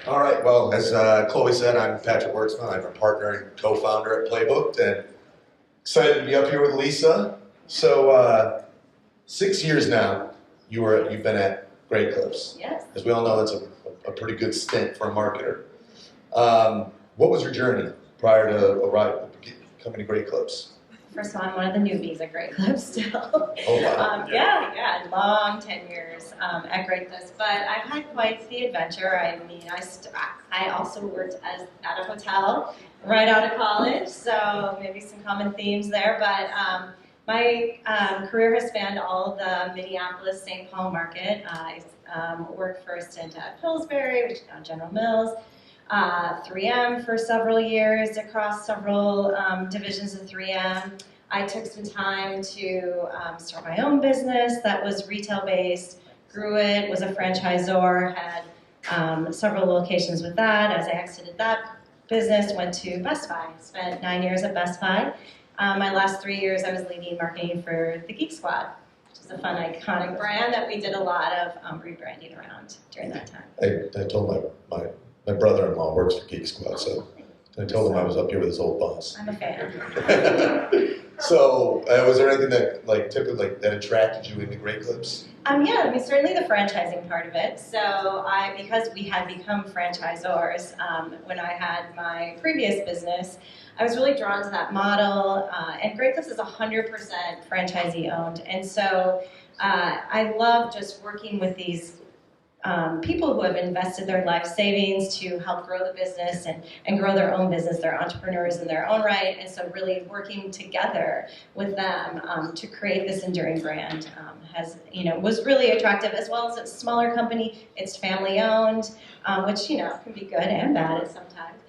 All right, well, as Chloe said, I'm Patrick Werksma. I'm a partner and co-founder at Playbooked, and excited to be up here with Lisa. So, 6 years now, you've been at Great Clips. Yes. As we all know, that's a pretty good stint for a marketer. What was your journey prior to coming to Great Clips? First of all, I'm one of the newbies at Great Clips still. Oh, wow. Yeah, long 10 years at Great Clips, but I've had quite the adventure. I mean, I also worked at a hotel right out of college, so maybe some common themes there, but my career has spanned all of the Minneapolis-St. Paul market. I worked for a stint at Pillsbury, which is now General Mills, 3M for several years across several divisions of 3M. I took some time to start my own business that was retail-based, grew it, was a franchisor, had several locations with that. As I exited that business, went to Best Buy, spent 9 years at Best Buy. My last 3 years, I was leading marketing for the Geek Squad, which is a fun, iconic brand that we did a lot of rebranding around during that time. I told my brother-in-law works for Geek Squad, so I told him I was up here with his old boss. I'm a fan. So, was there anything that, that attracted you into Great Clips? Yeah, I mean, certainly the franchising part of it. So because we had become franchisors when I had my previous business, I was really drawn to that model. And Great Clips is 100% franchisee owned. And so I love just working with these people who have invested their life savings to help grow the business and grow their own business. They're entrepreneurs in their own right, and so really working together with them to create this enduring brand was really attractive. As well as it's a smaller company, it's family owned, which can be good and bad at sometimes,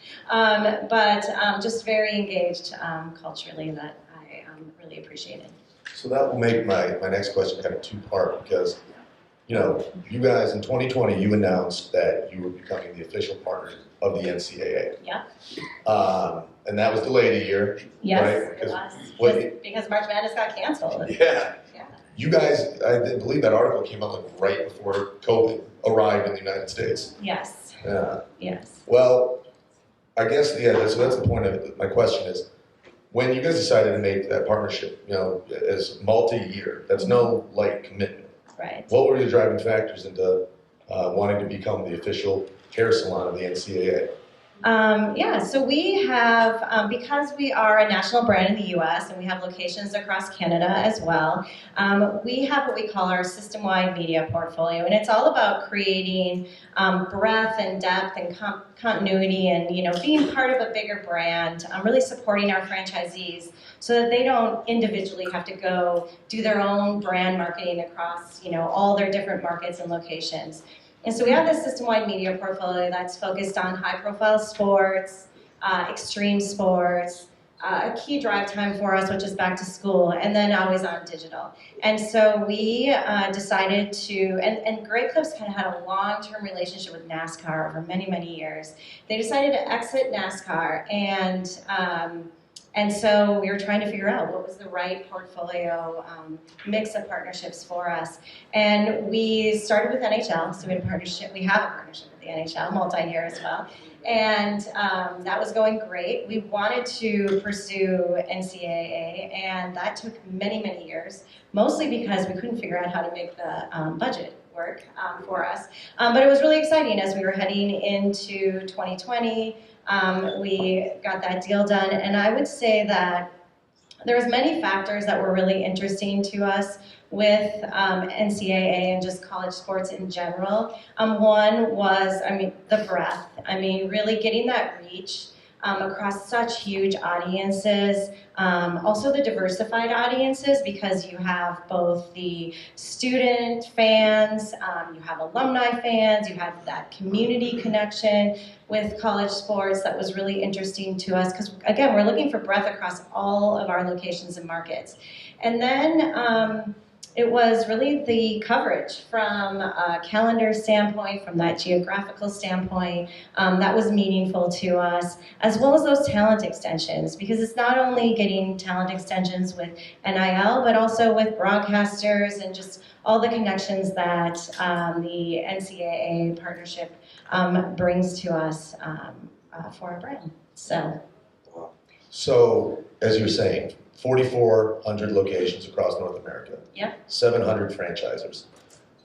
but just very engaged culturally that I really appreciated. So that will make my next question kind of two-part, because you guys in 2020, you announced that you were becoming the official partner of the NCAA. Yeah. And that was delayed a year. Yes, right? it was. Because March Madness got canceled. Yeah. You guys, I believe that article came out right before COVID arrived in the United States. Yes. Yeah. Yes. Well, I guess, so that's the point of it. My question is, when you guys decided to make that partnership, as multi-year, that's no light commitment. Right. What were the driving factors into wanting to become the official hair salon of the NCAA? So we have, because we are a national brand in the U.S. and we have locations across Canada as well, we have what we call our system-wide media portfolio, and it's all about creating breadth and depth and continuity and being part of a bigger brand, really supporting our franchisees so that they don't individually have to go do their own brand marketing across all their different markets and locations. And so we have this system-wide media portfolio that's focused on high-profile sports, extreme sports, a key drive time for us, which is back to school, and then always on digital. And so we decided to, and Great Clips kind of had a long-term relationship with NASCAR over many, many years. They decided to exit NASCAR, and so we were trying to figure out what was the right portfolio mix of partnerships for us. And we started with NHL, so we have a partnership with the NHL, multi-year as well. And that was going great. We wanted to pursue NCAA, and that took many, many years, mostly because we couldn't figure out how to make the budget work for us. But it was really exciting as we were heading into 2020. We got that deal done, and I would say that there was many factors that were really interesting to us with NCAA and just college sports in general. One was, the breadth. Really getting that reach across such huge audiences. Also the diversified audiences, because you have both the student fans, you have alumni fans, you have that community connection with college sports that was really interesting to us, because again, we're looking for breadth across all of our locations and markets. And then It was really the coverage from a calendar standpoint, from that geographical standpoint, that was meaningful to us, as well as those talent extensions, because it's not only getting talent extensions with NIL, but also with broadcasters and just all the connections that the NCAA partnership brings to us for our brand. So, as you were saying, 4,400 locations across North America. Yep. 700 franchisors.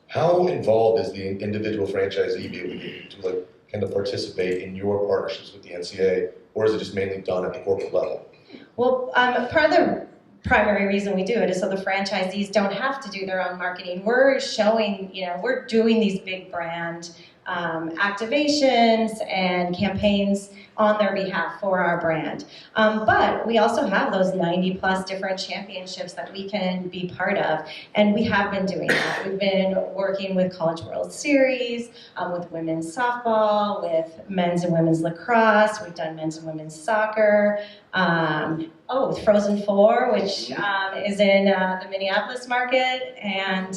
How involved is the individual franchisee be able to kind of participate in your partnerships with the NCAA, or is it just mainly done at the corporate level? Well, part of the primary reason we do it is so the franchisees don't have to do their own marketing. We're showing, we're doing these big brand activations and campaigns on their behalf for our brand. But we also have those 90 plus different championships that we can be part of, and we have been doing that. We've been working with College World Series, with women's softball, with men's and women's lacrosse. We've done men's and women's soccer. With Frozen 4, which is in the Minneapolis market, and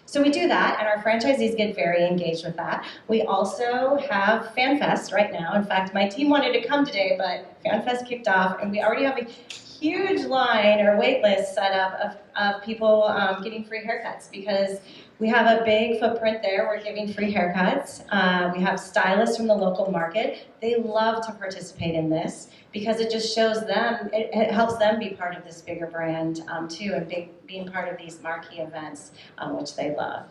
so we do that, and our franchisees get very engaged with that. We also have FanFest right now. In fact, my team wanted to come today, but FanFest kicked off, and we already have a huge line or wait list set up of people getting free haircuts, because we have a big footprint there. We're giving free haircuts. We have stylists from the local market. They love to participate in this because it just shows them, it helps them be part of this bigger brand too, and being part of these marquee events, which they love.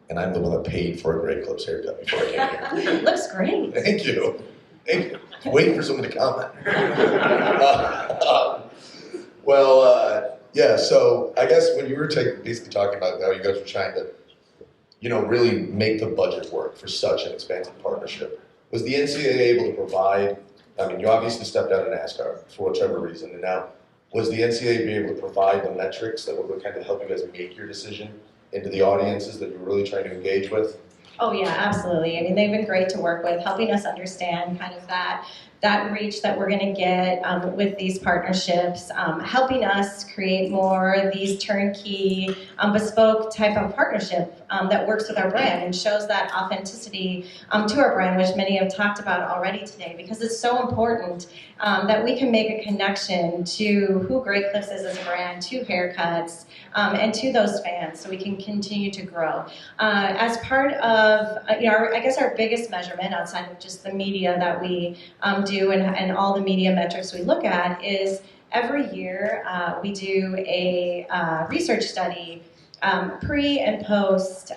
And I'm the one that paid for a Great Clips haircut before I came here. It looks great. Thank you. Thank you. Waiting for someone to comment. Yeah, so I guess when you were basically talking about how you guys were trying to, really make the budget work for such an expansive partnership, was the NCAA able to provide, you obviously stepped out of NASCAR for whichever reason, and now, was the NCAA be able to provide the metrics that would kind of help you guys make your decision into the audiences that you're really trying to engage with? Oh yeah, absolutely. I mean, they've been great to work with, helping us understand kind of that reach that we're going to get with these partnerships, helping us create more these turnkey, bespoke type of partnership that works with our brand and shows that authenticity to our brand, which many have talked about already today, because it's so important that we can make a connection to who Great Clips is as a brand, to haircuts, and to those fans, so we can continue to grow. As part of, I guess our biggest measurement outside of just the media that we do and all the media metrics we look at is every year we do a research study pre and post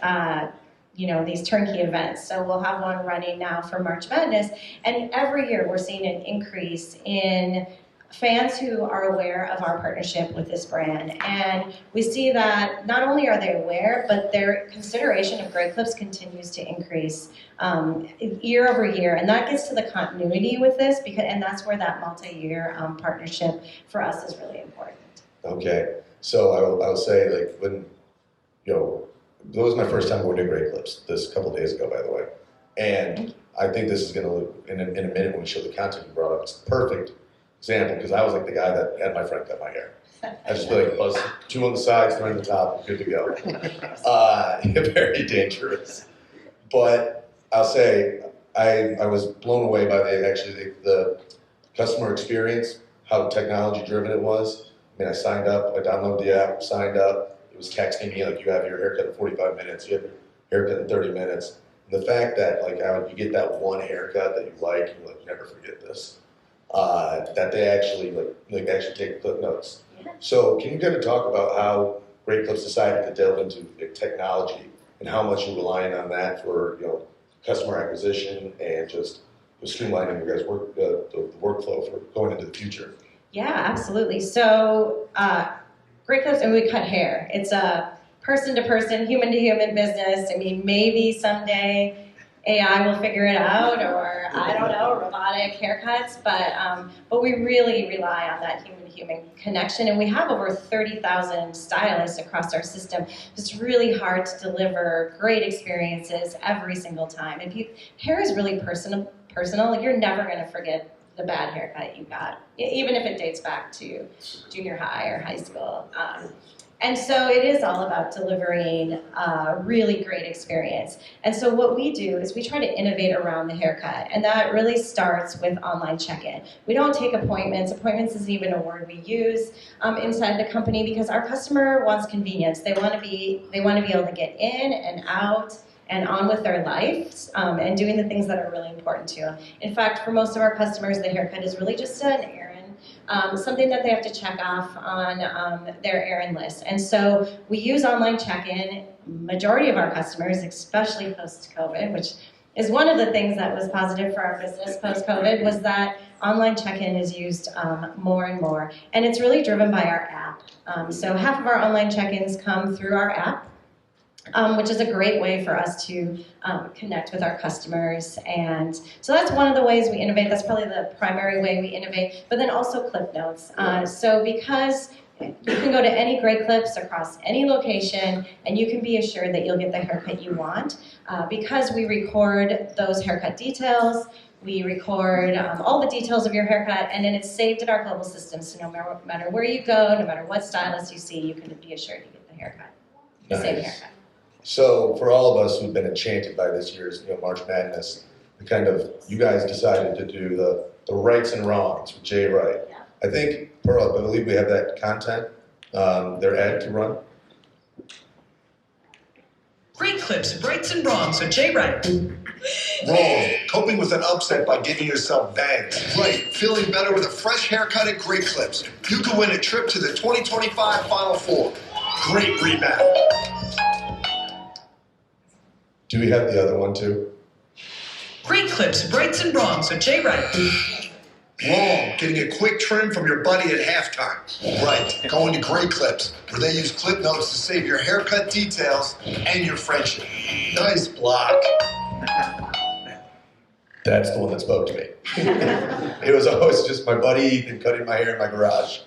these turnkey events. So we'll have one running now for March Madness, and every year we're seeing an increase in fans who are aware of our partnership with this brand. And we see that not only are they aware, but their consideration of Great Clips continues to increase year over year. And that gets to the continuity with this, and that's where that multi-year partnership for us is really important. Okay, so I'll say, when, that was my first time going to Great Clips this couple days ago, by the way. And I think this is going to look, in a minute when we show the content you brought up, it's perfect example, because I was like the guy that had my friend cut my hair. I just feel like buzz, two on the sides, three on the top, good to go. Very dangerous. But I'll say, I was blown away by the customer experience, how technology driven it was. I signed up, I downloaded the app, signed up. It was texting me like, you have your haircut in 45 minutes, you have your haircut in 30 minutes. And the fact that you get that one haircut that you like, you never forget this. That they actually actually take footnotes. Yeah. So can you kind of talk about how Great Clips decided to delve into technology and how much you're relying on that for customer acquisition and just streamlining your guys' the workflow for going into the future? Yeah, absolutely. So Great Clips, and we cut hair. It's a person-to-person, human-to-human business. Maybe someday AI will figure it out, or I don't know, robotic haircuts, but we really rely on that human-to-human connection, and we have over 30,000 stylists across our system. It's really hard to deliver great experiences every single time. Hair is really personal. You're never going to forget the bad haircut you got, even if it dates back to junior high or high school. And so it is all about delivering a really great experience. And so what we do is we try to innovate around the haircut, and that really starts with online check-in. We don't take appointments. Appointments isn't even a word we use inside the company because our customer wants convenience. They want to be able to get in and out and on with their lives and doing the things that are really important to them. In fact, for most of our customers, the haircut is really just an errand, something that they have to check off on their errand list. And so we use online check-in. Majority of our customers, especially post-COVID, which is one of the things that was positive for our business post-COVID, was that online check-in is used more and more. And it's really driven by our app. So half of our online check-ins come through our app, which is a great way for us to connect with our customers. And so that's one of the ways we innovate. That's probably the primary way we innovate. But then also clip notes. So because you can go to any Great Clips across any location, and you can be assured that you'll get the haircut you want. Because we record those haircut details, we record all the details of your haircut, and then it's saved in our global system. So no matter where you go, no matter what stylist you see, you can be assured you get the haircut, the same haircut. So for all of us who've been enchanted by this year's March Madness, you guys decided to do the rights and wrongs with Jay Wright. Yeah. I think, Pearl, I believe we have that content, their ad to run. Great Clips, rights and wrongs with Jay Wright. Wrong. Coping with an upset by giving yourself bangs. Right. Feeling better with a fresh haircut at Great Clips. You can win a trip to the 2025 Final Four. Great rebound. Do we have the other one too? Great Clips, rights and wrongs with Jay Wright. Wrong. Getting a quick trim from your buddy at halftime. Right. Going to Great Clips, where they use clip notes to save your haircut details and your friendship. Nice block. That's the one that spoke to me. It was always just my buddy Ethan cutting my hair in my garage.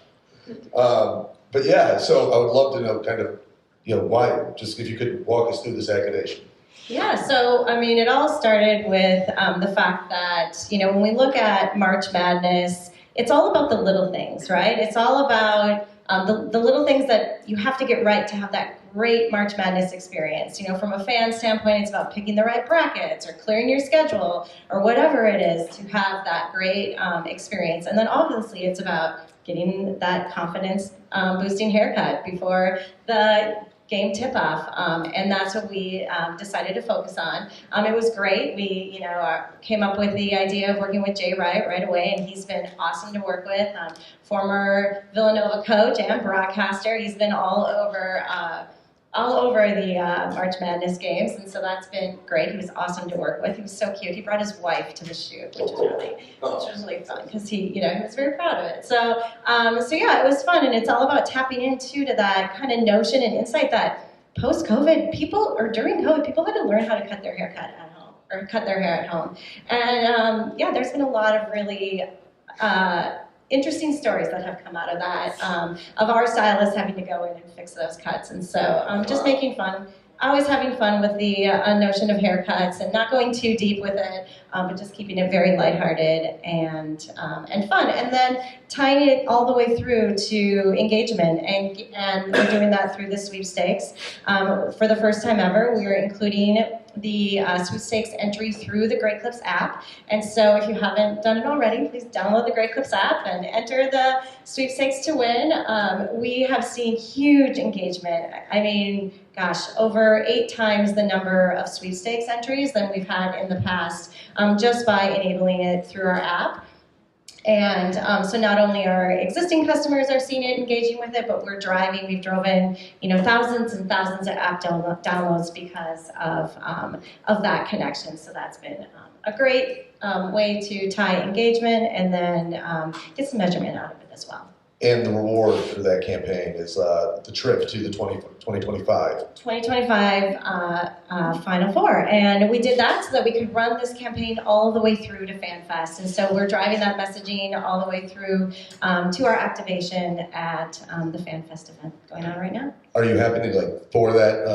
But yeah, so I would love to know why, just if you could walk us through this activation. Yeah, so I mean, it all started with the fact that, when we look at March Madness, it's all about the little things, right? It's all about the little things that you have to get right to have that great March Madness experience. From a fan standpoint, it's about picking the right brackets or clearing your schedule or whatever it is to have that great experience. And then obviously it's about getting that confidence boosting haircut before the game tip-off, and that's what we decided to focus on. It was great. We, came up with the idea of working with Jay Wright right away, and he's been awesome to work with. Former Villanova coach and broadcaster. He's been all over the March Madness games, and so that's been great. He was awesome to work with. He was so cute. He brought his wife to the shoot, which was really fun because he was very proud of it. So yeah, it was fun, and it's all about tapping into that kind of notion and insight that post-COVID, during COVID, people had to learn how to cut their hair at home or cut their hair at home, and there's been a lot of really interesting stories that have come out of that, of our stylists having to go in and fix those cuts. And so just making fun, always having fun with the notion of haircuts and not going too deep with it, but just keeping it very lighthearted and fun. And then tying it all the way through to engagement. And we're doing that through the sweepstakes. For the first time ever, we are including the sweepstakes entry through the Great Clips app. And so if you haven't done it already, please download the Great Clips app and enter the sweepstakes to win. We have seen huge engagement. I mean, gosh, over 8 times the number of sweepstakes entries than we've had in the past, just by enabling it through our app. And so not only our existing customers are seeing it, engaging with it, but we've driven, thousands and thousands of app downloads because of that connection. So that's been a great way to tie engagement and then get some measurement out of it as well. And the reward for that campaign is the trip to the 2025 Final Four. And we did that so that we could run this campaign all the way through to FanFest. And so we're driving that messaging all the way through to our activation at the FanFest event going on right now. Are you happy to, for that,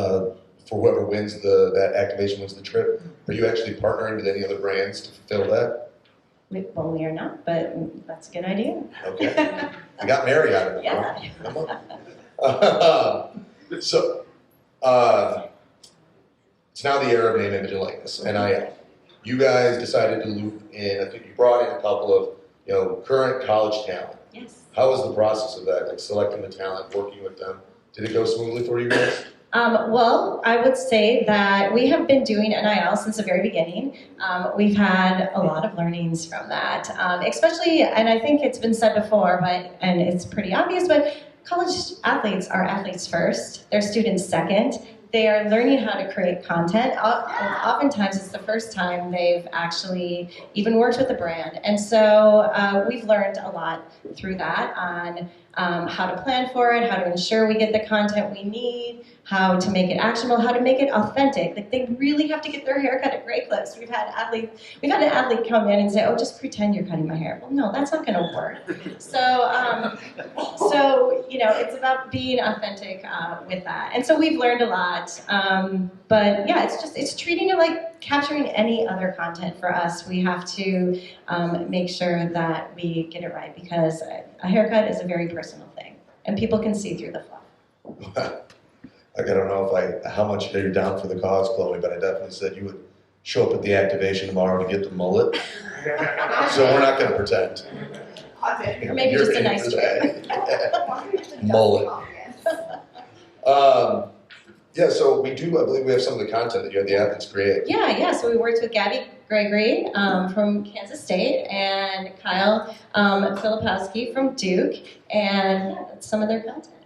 for whoever wins that activation wins the trip, are you actually partnering with any other brands to fulfill that? Well, we are not, but that's a good idea. Okay. I got Mary out of it. Yeah. Come on. So, it's now the era of name, image, and likeness, NIL. You guys decided to loop in, I think you brought in a couple of, current college talent. Yes. How was the process of that, like selecting the talent, working with them? Did it go smoothly for you guys? Well, I would say that we have been doing NIL since the very beginning. We've had a lot of learnings from that, especially, and I think it's been said before, and it's pretty obvious, but college athletes are athletes first, they're students second. They are learning how to create content. Oftentimes, it's the first time they've actually even worked with a brand. And so we've learned a lot through that on how to plan for it, how to ensure we get the content we need, how to make it actionable, how to make it authentic. Like they really have to get their hair cut at Great Clips. We've had an athlete come in and say, "Oh, just pretend you're cutting my hair." Well, no, that's not going to work. So it's about being authentic with that. And so we've learned a lot. But yeah, it's treating it like capturing any other content for us. We have to make sure that we get it right because a haircut is a very personal thing, and people can see through the fluff. Like, I don't know how much you're down for the cause, Chloe, but I definitely said you would show up at the activation tomorrow to get the mullet. So we're not going to pretend. Or maybe You're just a in nice for trim. that. Mullet. Yeah, so I believe we have some of the content that you had the athletes create. Yeah. So we worked with Gabby Gregory from Kansas State and Kyle Filipowski from Duke, and that's some of their content.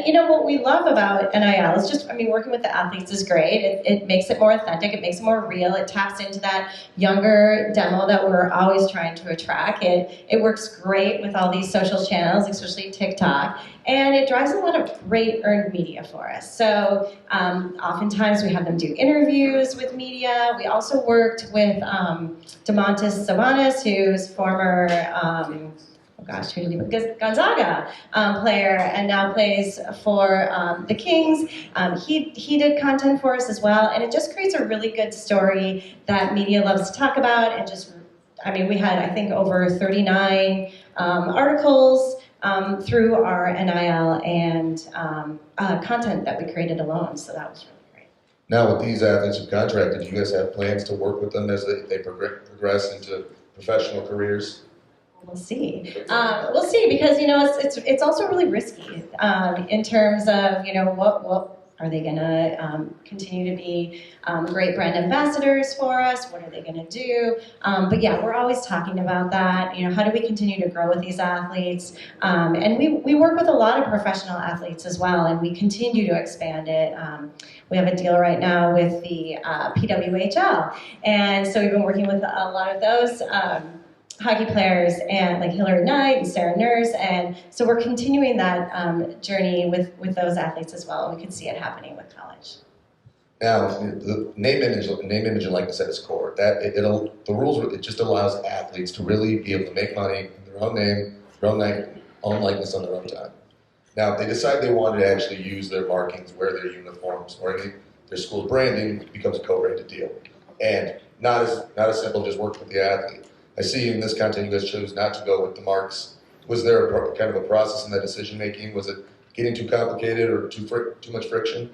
And what we love about NIL is just, working with the athletes is great. It makes it more authentic. It makes it more real. It taps into that younger demo that we're always trying to attract. It works great with all these social channels, especially TikTok. And it drives a lot of great earned media for us. So oftentimes we have them do interviews with media. We also worked with Domantas Sabonis, who's former Gonzaga player and now plays for the Kings. He did content for us as well, and it just creates a really good story that media loves to talk about. And we had, I think, over 39 articles through our NIL and content that we created alone, so that was really great. Now, with these athletes you've contracted, do you guys have plans to work with them as they progress into professional careers? We'll see. We'll see because it's also really risky in terms of what are they going to continue to be great brand ambassadors for us? What are they going to do? But yeah, we're always talking about that. How do we continue to grow with these athletes? And we work with a lot of professional athletes as well, and we continue to expand it. We have a deal right now with the PWHL, and so we've been working with a lot of those. Hockey players and like Hillary Knight and Sarah Nurse, and so we're continuing that journey with those athletes as well. We could see it happening with college. Now, the name, image, and likeness at its core. The rules, it just allows athletes to really be able to make money in their own name, their own likeness on their own time. Now, if they decide they want to actually use their markings, wear their uniforms, or their school's branding, it becomes a co-branded deal, and not as simple as just working with the athlete. I see in this content you guys chose not to go with the marks. Was there kind of a process in that decision making? Was it getting too complicated or too much friction?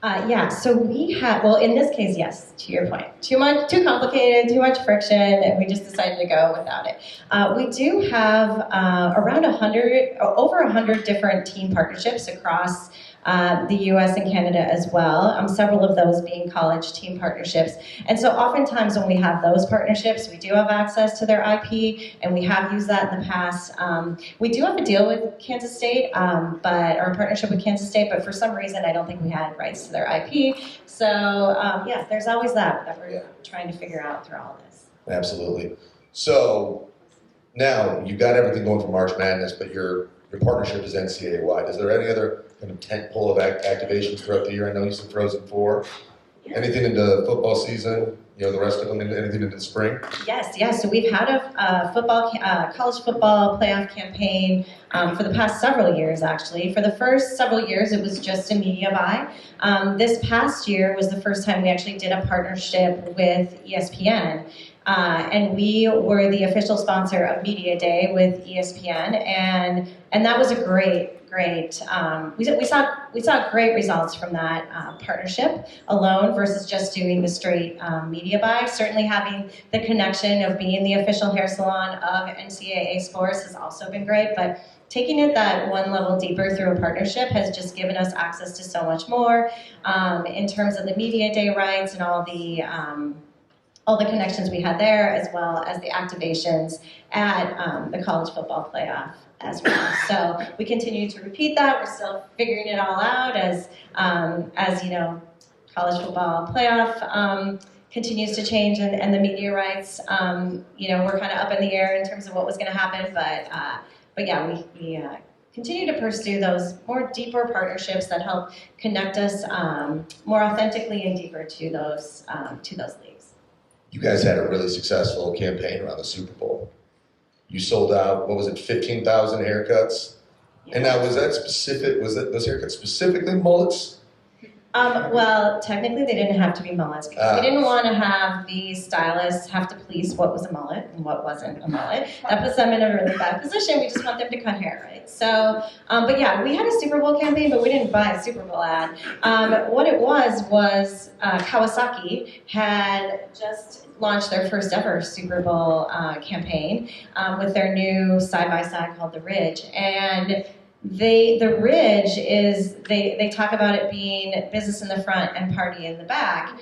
Yeah, so we had, well, in this case, yes, to your point. Too complicated, too much friction, and we just decided to go without it. We do have around over 100 different team partnerships across the US and Canada as well, several of those being college team partnerships. And so oftentimes when we have those partnerships, we do have access to their IP, and we have used that in the past. We do have a deal with Kansas State, or a partnership with Kansas State, but for some reason I don't think we had rights to their IP. So yeah, there's always that we're trying to figure out through all this. Absolutely. So now you've got everything going for March Madness, but your partnership is NCAA wide. Is there any other kind of tent pole of activations throughout the year? I know you said Frozen 4. Yeah. Anything into football season? You know, the rest of them, anything into the spring? Yes. So we've had a college football playoff campaign for the past several years, actually. For the first several years, it was just a media buy. This past year was the first time we actually did a partnership with ESPN. And we were the official sponsor of Media Day with ESPN, and that was a great. We saw great results from that partnership alone versus just doing the straight media buy. Certainly, having the connection of being the official hair salon of NCAA sports has also been great, but taking it that one level deeper through a partnership has just given us access to so much more in terms of the Media Day rights and all the connections we had there, as well as the activations at the college football playoff as well. So we continue to repeat that. We're still figuring it all out as you know, college football playoff continues to change, and the media rights, you know, we're kind of up in the air in terms of what was going to happen. But yeah, we continue to pursue those more deeper partnerships that help connect us more authentically and deeper to those leagues. You guys had a really successful campaign around the Super Bowl. You sold out, what was it, 15,000 haircuts? Yeah. And now, was those haircuts specifically mullets? Well, technically they didn't have to be mullets because we didn't want to have the stylists have to police what was a mullet and what wasn't a mullet. That puts them in a really bad position. We just want them to cut hair, right? So, but yeah, we had a Super Bowl campaign, but we didn't buy a Super Bowl ad. What it was Kawasaki had just launched their first ever Super Bowl campaign with their new side-by-side called the Ridge. And the Ridge is, they talk about it being business in the front and party in the back.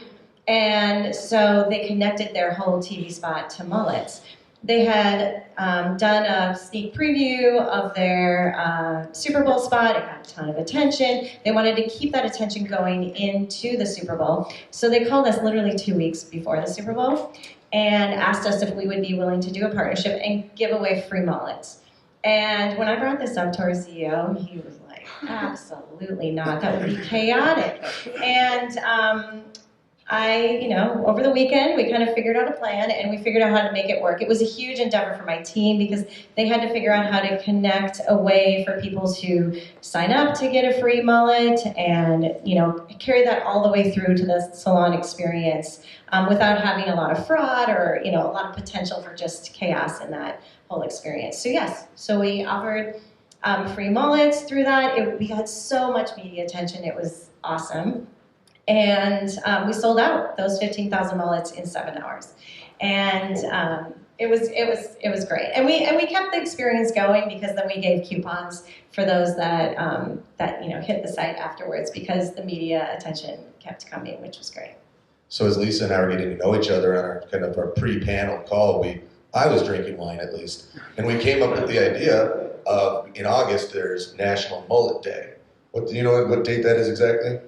And so they connected their whole TV spot to mullets. They had done a sneak preview of their Super Bowl spot. It got a ton of attention. They wanted to keep that attention going into the Super Bowl. So they called us literally 2 weeks before the Super Bowl and asked us if we would be willing to do a partnership and give away free mullets. And when I brought this up to our CEO, he was like, absolutely not. That would be chaotic. And over the weekend, we kind of figured out a plan and we figured out how to make it work. It was a huge endeavor for my team because they had to figure out how to connect a way for people to sign up to get a free mullet and, you know, carry that all the way through to the salon experience without having a lot of fraud or, you know, a lot of potential for just chaos in that whole experience. So yes, so we offered free mullets through that. We had so much media attention. It was awesome. And we sold out those 15,000 mullets in 7 hours. And it was great. And we kept the experience going because then we gave coupons for those that hit the site afterwards because the media attention kept coming, which was great. So as Lisa and I were getting to know each other on our pre-panel call, I was drinking wine at least, and we came up with the idea of, in August, there's National Mullet Day. Do you know what date that is exactly?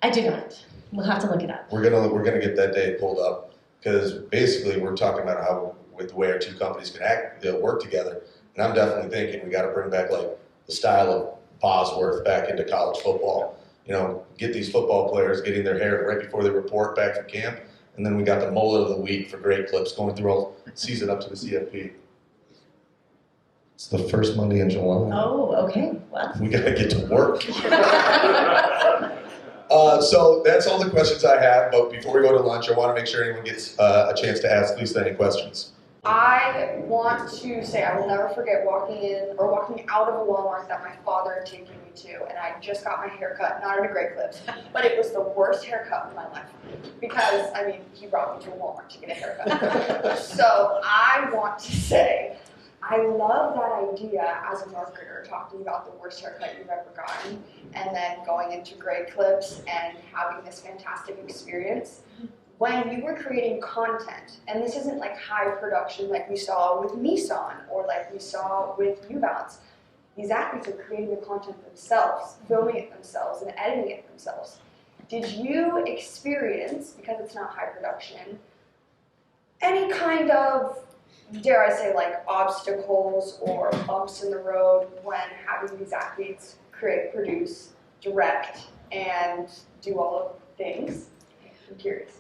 I do not. We'll have to look it up. We're gonna get that date pulled up because basically we're talking about how with the way our two companies can work together, and I'm definitely thinking we got to bring back like the style of Bosworth back into college football. You know, get these football players getting their hair right before they report back from camp. And then we got the mullet of the week for great clips going through all season up to the CFP. It's the first Monday in July. Oh, okay. Well, we gotta get to work. So that's all the questions I have. But before we go to lunch, I want to make sure anyone gets a chance to ask Lisa any questions. I want to say I will never forget walking out of a Walmart that my father had taken me to, and I just got my hair cut, not at a Great Clips, but it was the worst haircut of my life because, I mean, he brought me to a Walmart to get a haircut. So I want to say I love that idea as a marketer, talking about the worst haircut you've ever gotten, and then going into Great Clips and having this fantastic experience. When you were creating content, and this isn't like high production like we saw with Nissan or like we saw with New Balance, these athletes are creating the content themselves, filming it themselves, and editing it themselves. Did you experience, because it's not high production, any kind of, dare I say, like obstacles or bumps in the road when having these athletes create, produce, direct, and do all of the things? I'm curious.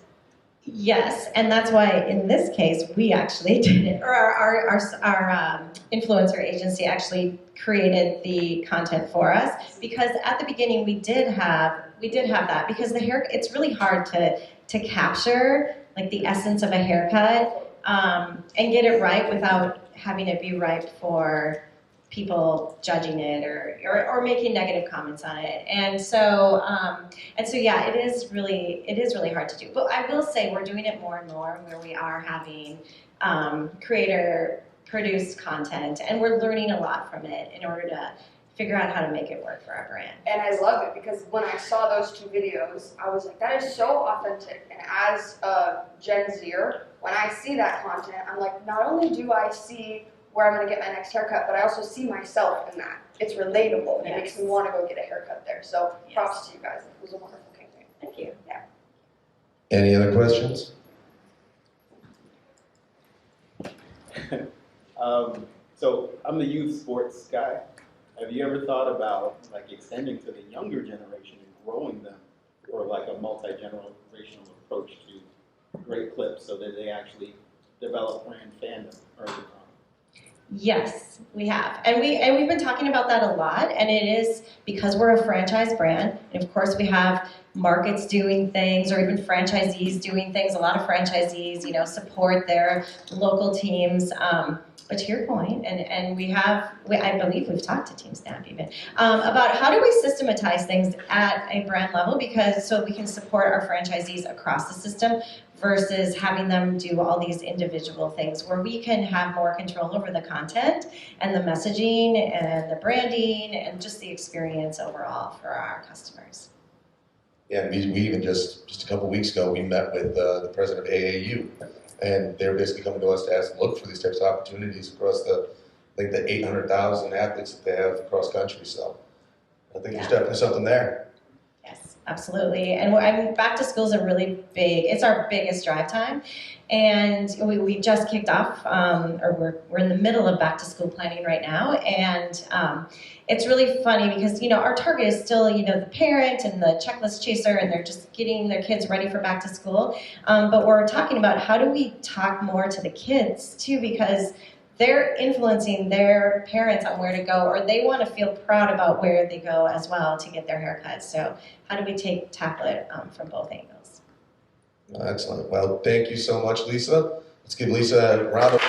Yes, and that's why in this case we actually did it, or our influencer agency actually created the content for us, because at the beginning we did have that, because the hair, it's really hard to capture like the essence of a haircut and get it right without having it be right for people judging it or making negative comments on it. And so yeah, it is really hard to do. But I will say we're doing it more and more, where we are having creator produced content, and we're learning a lot from it in order to figure out how to make it work for our brand. And I love it, because when I saw those 2 videos, I was like, that is so authentic. And as a Gen Zer, when I see that content, I'm like, not only do I see where I'm going to get my next haircut, but I also see myself in that. It's relatable, and it makes me want to go get a haircut there. So props to you guys. It was a wonderful campaign. Thank you. Yeah. Any other questions? So I'm the youth sports guy. Have you ever thought about like extending to the younger generation and growing them, or like a multi-generational approach to great clips so that they actually develop brand fandom early on? Yes, we have, and we've been talking about that a lot. And it is because we're a franchise brand, and of course we have markets doing things, or even franchisees doing things. A lot of franchisees, support their local teams. But to your point, and I believe we've talked to Team Snap even about how do we systematize things at a brand level, because so we can support our franchisees across the system versus having them do all these individual things, where we can have more control over the content and the messaging and the branding and just the experience overall for our customers. Yeah, and we even just a couple weeks ago, we met with the president of AAU, and they're basically coming to us to ask, look for these types of opportunities across the 800,000 athletes that they have across country. So I think there's definitely something there. Yes, absolutely. And back to school is a really it's our biggest drive time. And we just kicked off, or we're in the middle of back to school planning right now. And it's really funny because, our target is still, the parent and the checklist chaser, and they're just getting their kids ready for back to school. But we're talking about how do we talk more to the kids too, because they're influencing their parents on where to go, or they want to feel proud about where they go as well to get their haircuts. So how do we tackle it from both angles? Excellent. Well, thank you so much, Lisa. Let's give Lisa a round of